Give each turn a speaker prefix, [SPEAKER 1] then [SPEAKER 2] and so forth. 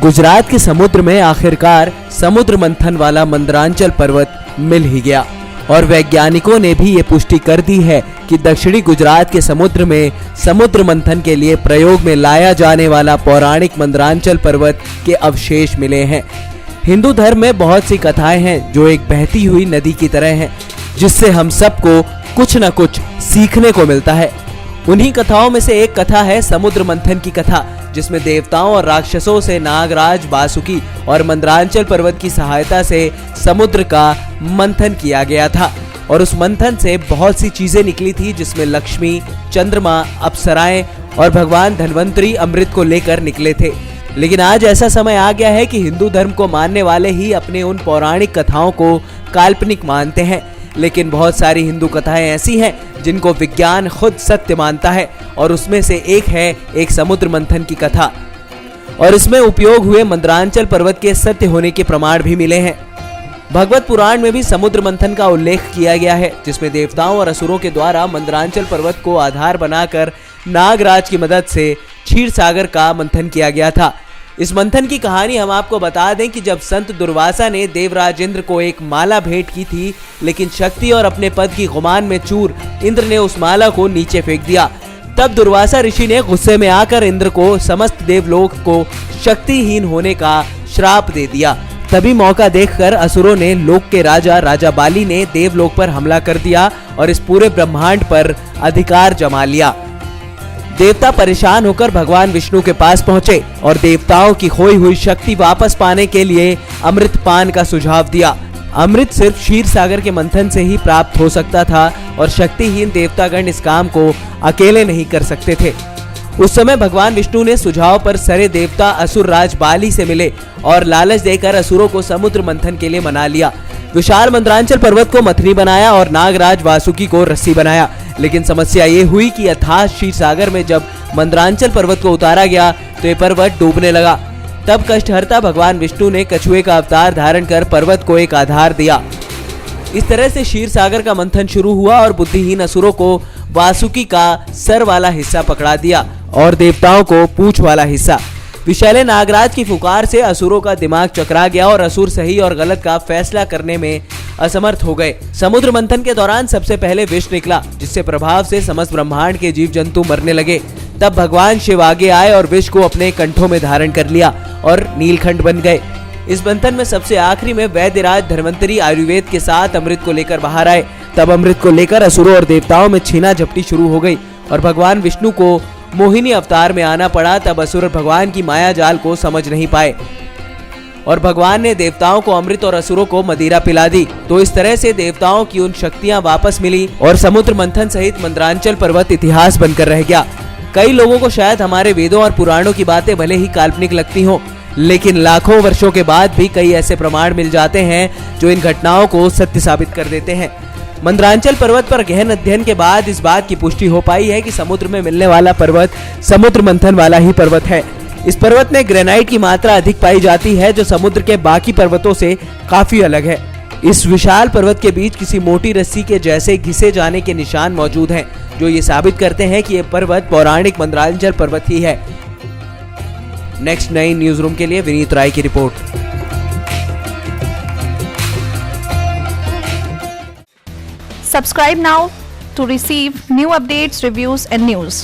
[SPEAKER 1] गुजरात के समुद्र में आखिरकार समुद्र मंथन वाला मंदरांचल पर्वत मिल ही गया और वैज्ञानिकों ने भी ये पुष्टि कर दी है कि दक्षिणी गुजरात के समुद्र में समुद्र मंथन के लिए प्रयोग में लाया जाने वाला पौराणिक मंदरांचल पर्वत के अवशेष मिले हैं। हिंदू धर्म में बहुत सी कथाएं हैं जो एक बहती हुई नदी की तरह हैं, जिससे हम सबको कुछ न कुछ सीखने को मिलता है। उन्हीं कथाओं में से एक कथा है समुद्र मंथन की कथा, जिसमें देवताओं और राक्षसों से नागराज वासुकी और मंदरांचल पर्वत की सहायता से समुद्र का मंथन किया गया था और उस मंथन से बहुत सी चीजें निकली थी, जिसमें लक्ष्मी, चंद्रमा, अप्सराएं और भगवान धन्वंतरी अमृत को लेकर निकले थे। लेकिन आज ऐसा समय आ गया है कि हिंदू धर्म को मानने वाले ही अपने उन पौराणिक कथाओं को काल्पनिक मानते हैं, लेकिन बहुत सारी हिंदू कथाएं ऐसी हैं जिनको विज्ञान खुद सत्य मानता है और उसमें से एक है एक समुद्र मंथन की कथा और इसमें उपयोग हुए मंदरांचल पर्वत के सत्य होने के प्रमाण भी मिले हैं। भगवत पुराण में भी समुद्र मंथन का उल्लेख किया गया है, जिसमें देवताओं और असुरों के द्वारा मंदरांचल पर्वत को आधार बनाकर नागराज की मदद से क्षीर सागर का मंथन किया गया था। इस मंथन की कहानी हम आपको बता दें कि जब संत दुर्वासा ने देवराज इंद्र को एक माला भेंट की थी, लेकिन शक्ति और अपने पद की गुमान में चूर इंद्र ने उस माला को नीचे फेंक दिया। तब दुर्वासा ऋषि ने गुस्से में आकर इंद्र को समस्त देवलोक को शक्तिहीन होने का श्राप दे दिया। तभी मौका देखकर असुरों ने लोक के राजा बाली ने देवलोक पर हमला कर दिया और इस पूरे ब्रह्मांड पर अधिकार जमा लिया। देवता परेशान होकर भगवान विष्णु के पास पहुंचे और देवताओं की खोई हुई शक्ति वापस पाने के लिए अमृत पान का सुझाव दिया। अमृत सिर्फ क्षीर सागर के मंथन से ही प्राप्त हो सकता था और शक्तिहीन देवतागण इस काम को अकेले नहीं कर सकते थे। उस समय भगवान विष्णु ने सुझाव पर सरे देवता असुर राज बाली से मिले और लालच देकर असुरों को समुद्र मंथन के लिए मना लिया। विशाल मंदरांचल पर्वत को मथनी बनाया और नागराज वासुकी को रस्सी बनाया, लेकिन समस्या ये हुई कि अथाह क्षीर सागर में जब मंदरांचल पर्वत को उतारा गया तो ये पर्वत डूबने लगा। तब कष्टहर्ता भगवान विष्णु ने कछुए का अवतार धारण कर पर्वत को एक आधार दिया। इस तरह से क्षीर सागर का मंथन शुरू हुआ और बुद्धिहीन असुरों को वासुकी का सर वाला हिस्सा पकड़ा दिया और देवताओं को पूंछ वाला हिस्सा। विशाले नागराज की पुकार से असुरों का दिमाग चकरा गया और असुर सही और गलत का फैसला करने में असमर्थ हो गए। समुद्र मंथन के दौरान सबसे पहले विष निकला, जिससे प्रभाव से समस्त ब्रह्मांड के जीव जंतु मरने लगे। तब भगवान शिव आगे आए और विष को अपने कंठों में धारण कर लिया और नीलकंठ बन गए। इस मंथन में सबसे आखिरी में वैद्यराज धन्वंतरी आयुर्वेद के साथ अमृत को लेकर बाहर आए। तब अमृत को लेकर असुरों और देवताओं में छीना झपटी शुरू हो गई और भगवान विष्णु को मोहिनी अवतार में आना पड़ा। तब असुर भगवान की माया जाल को समझ नहीं पाए और भगवान ने देवताओं को अमृत और असुरों को मदिरा पिला दी। तो इस तरह से देवताओं की उन शक्तियां वापस मिली और समुद्र मंथन सहित मंदरांचल पर्वत इतिहास बनकर रह गया। कई लोगों को शायद हमारे वेदों और पुराणों की बातें भले ही काल्पनिक लगती हों, लेकिन लाखों वर्षों के बाद भी कई ऐसे प्रमाण मिल जाते हैं जो इन घटनाओं को सत्य साबित कर देते हैं। मंदरांचल पर्वत पर गहन अध्ययन के बाद इस बात की पुष्टि हो पाई है कि समुद्र में मिलने वाला पर्वत समुद्र मंथन वाला ही पर्वत है। इस पर्वत में ग्रेनाइट की मात्रा अधिक पाई जाती है, जो समुद्र के बाकी पर्वतों से काफी अलग है। इस विशाल पर्वत के बीच किसी मोटी रस्सी के जैसे घिसे जाने के निशान मौजूद हैं, जो ये साबित करते हैं कि यह पर्वत पौराणिक मंदरांचल पर्वत ही है। नेक्स्ट 9 न्यूज रूम के लिए विनीत राय की report.
[SPEAKER 2] Subscribe now to receive new updates, reviews and news.